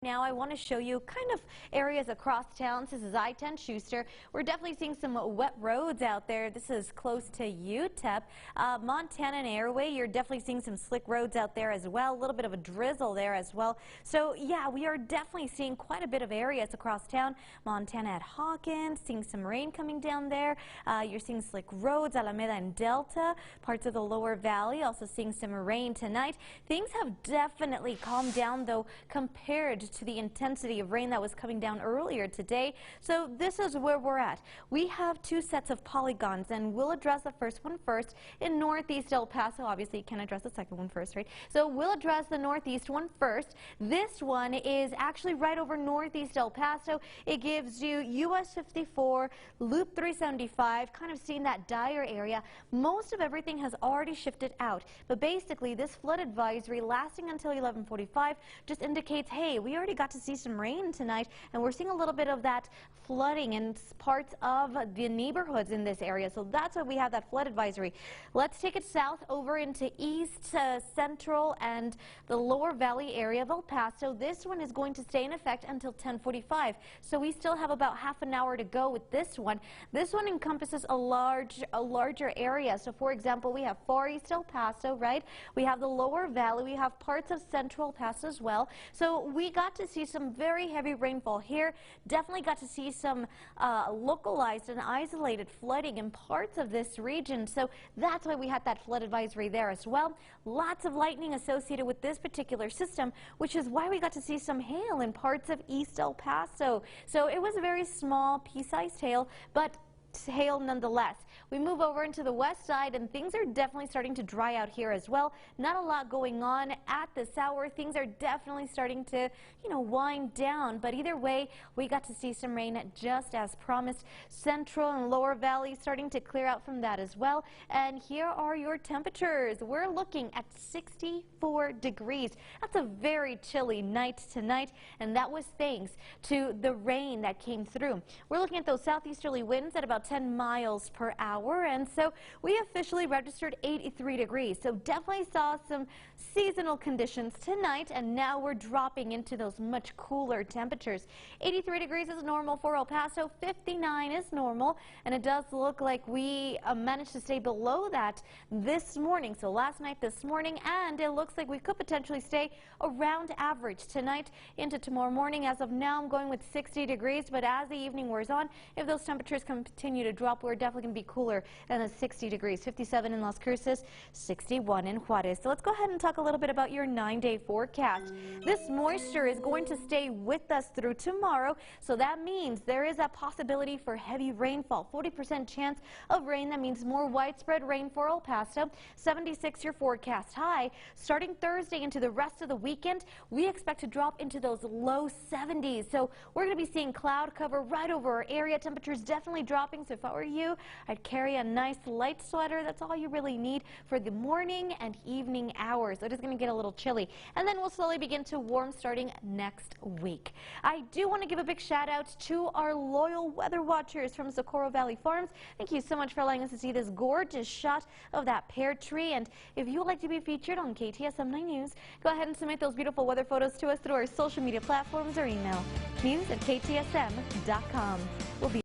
Now I want to show you kind of areas across town. This is I-10 Schuster. We're definitely seeing some wet roads out there. This is close to UTEP. Montana and Airway, you're definitely seeing some slick roads out there as well. A little bit of a drizzle there as well. So yeah, we are definitely seeing quite a bit of areas across town. Montana at Hawkins, seeing some rain coming down there. You're seeing slick roads, Alameda and Delta, parts of the lower valley, also seeing some rain tonight. Things have definitely calmed down though compared to the intensity of rain that was coming down earlier today. So this is where we're at. We have two sets of polygons, and we'll address the first one first in northeast El Paso. Obviously, you can't address the second one first, right? So we'll address the northeast one first. This one is actually right over northeast El Paso. It gives you US 54, Loop 375, kind of seeing that dire area. Most of everything has already shifted out, but basically this flood advisory lasting until 11:45 just indicates, hey, we already got to see some rain tonight, and we're seeing a little bit of that flooding in parts of the neighborhoods in this area. So that's why we have that flood advisory. Let's take it south over into east, central, and the lower valley area of El Paso. This one is going to stay in effect until 10:45. So we still have about half an hour to go with this one. This one encompasses a larger area. So for example, we have far east El Paso, right? We have the lower valley. We have parts of central El Paso as well. So we got to see some very heavy rainfall here. Definitely got to see some localized and isolated flooding in parts of this region. So that's why we had that flood advisory there as well. Lots of lightning associated with this particular system, which is why we got to see some hail in parts of East El Paso. So it was a very small pea-sized hail, but hail nonetheless. We move over into the west side, and things are definitely starting to dry out here as well. Not a lot going on at this hour. Things are definitely starting to, wind down. But either way, we got to see some rain just as promised. Central and lower valley starting to clear out from that as well. And here are your temperatures. We're looking at 64 degrees. That's a very chilly night tonight, and that was thanks to the rain that came through. We're looking at those southeasterly winds at about 10 miles per hour, and so we officially registered 83 degrees. So definitely saw some seasonal conditions tonight, and now we're dropping into those much cooler temperatures. 83 degrees is normal for El Paso, 59 is normal, and it does look like we managed to stay below that this morning. So last night, this morning, and it looks like we could potentially stay around average tonight into tomorrow morning. As of now, I'm going with 60 degrees, but as the evening wears on, if those temperatures continue to drop, we're definitely going to be cooler than the 60 degrees. 57 in Las Cruces, 61 in Juarez. So let's go ahead and talk a little bit about your 9-day forecast. This moisture is going to stay with us through tomorrow, so that means there is a possibility for heavy rainfall. 40% chance of rain. That means more widespread rain for El Paso. 76 your forecast high. Starting Thursday into the rest of the weekend, we expect to drop into those low 70s. So we're going to be seeing cloud cover right over our area. Temperatures definitely dropping. So if I were you, I'd carry a nice light sweater. That's all you really need for the morning and evening hours. It is going to get a little chilly, and then we'll slowly begin to warm starting next week. I do want to give a big shout out to our loyal weather watchers from Socorro Valley Farms. Thank you so much for allowing us to see this gorgeous shot of that pear tree. And if you would like to be featured on KTSM 9 News, go ahead and submit those beautiful weather photos to us through our social media platforms or email news@ktsm.com. We'll be